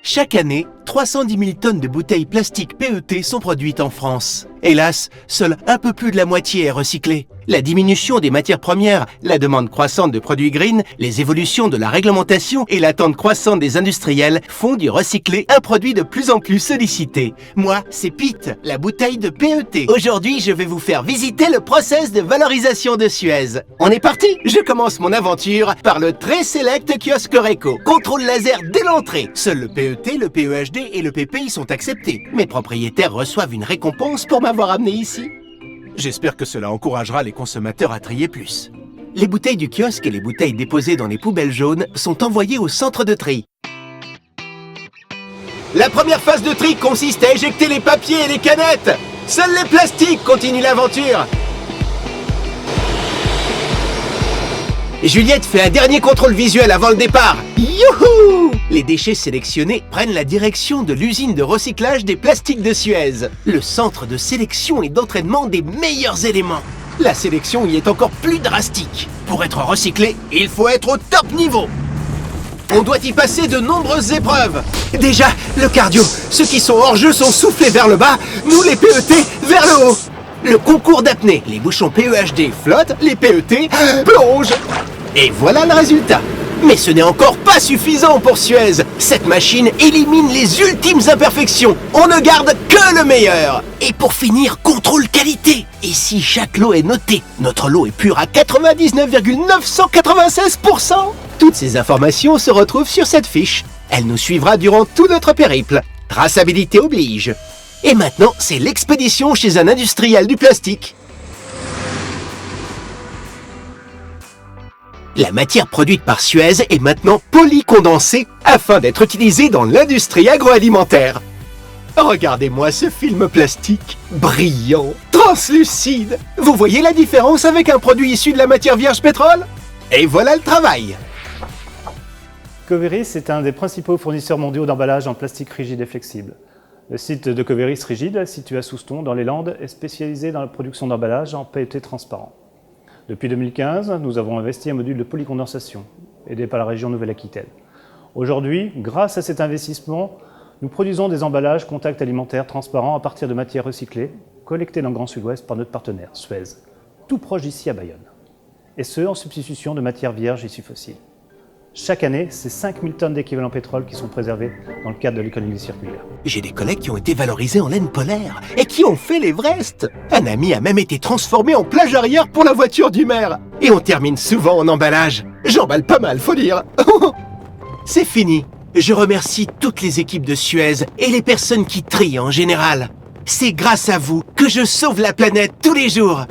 Chaque année, 310 000 tonnes de bouteilles plastiques PET sont produites en France. Hélas, seul un peu plus de la moitié est recyclée. La diminution des matières premières, la demande croissante de produits green, les évolutions de la réglementation et l'attente croissante des industriels font du recyclé un produit de plus en plus sollicité. Moi, c'est Pete, la bouteille de PET. Aujourd'hui, je vais vous faire visiter le process de valorisation de Suez. On est parti! Je commence mon aventure par le très select kiosque Reco. Contrôle laser dès l'entrée. Seuls le PET, le PEHD et le PPI sont acceptés. Mes propriétaires reçoivent une récompense pour m'avoir amené ici. J'espère que cela encouragera les consommateurs à trier plus. Les bouteilles du kiosque et les bouteilles déposées dans les poubelles jaunes sont envoyées au centre de tri. La première phase de tri consiste à éjecter les papiers et les canettes. Seuls les plastiques continuent l'aventure. Juliette fait un dernier contrôle visuel avant le départ. Youhou! Les déchets sélectionnés prennent la direction de l'usine de recyclage des plastiques de Suez, le centre de sélection et d'entraînement des meilleurs éléments. La sélection y est encore plus drastique. Pour être recyclé, il faut être au top niveau. On doit y passer de nombreuses épreuves. Déjà, le cardio. Ceux qui sont hors jeu sont soufflés vers le bas, nous les PET vers le haut. Le concours d'apnée. Les bouchons PEHD flottent, les PET plongent. Et voilà le résultat. Mais ce n'est encore pas suffisant pour Suez. Cette machine élimine les ultimes imperfections. On ne garde que le meilleur. Et pour finir, contrôle qualité. Ici, chaque lot est noté. Notre lot est pur à 99,996%. Toutes ces informations se retrouvent sur cette fiche. Elle nous suivra durant tout notre périple. Traçabilité oblige. Et maintenant, c'est l'expédition chez un industriel du plastique. La matière produite par Suez est maintenant polycondensée afin d'être utilisée dans l'industrie agroalimentaire. Regardez-moi ce film plastique, brillant, translucide. Vous voyez la différence avec un produit issu de la matière vierge pétrole? Et voilà le travail. Coveris est un des principaux fournisseurs mondiaux d'emballage en plastique rigide et flexible. Le site de Coveris Rigide, situé à Souston, dans les Landes, est spécialisé dans la production d'emballage en PET transparent. Depuis 2015, nous avons investi un module de polycondensation, aidé par la région Nouvelle-Aquitaine. Aujourd'hui, grâce à cet investissement, nous produisons des emballages contact alimentaires transparents à partir de matières recyclées, collectées dans le Grand Sud-Ouest par notre partenaire, Suez, tout proche d'ici à Bayonne. Et ce, en substitution de matières vierges issues fossiles. Chaque année, c'est 5000 tonnes d'équivalent pétrole qui sont préservées dans le cadre de l'économie circulaire. J'ai des collègues qui ont été valorisés en laine polaire et qui ont fait l'Everest. Un ami a même été transformé en plage arrière pour la voiture du maire. Et on termine souvent en emballage. J'emballe pas mal, faut dire. C'est fini. Je remercie toutes les équipes de Suez et les personnes qui trient en général. C'est grâce à vous que je sauve la planète tous les jours.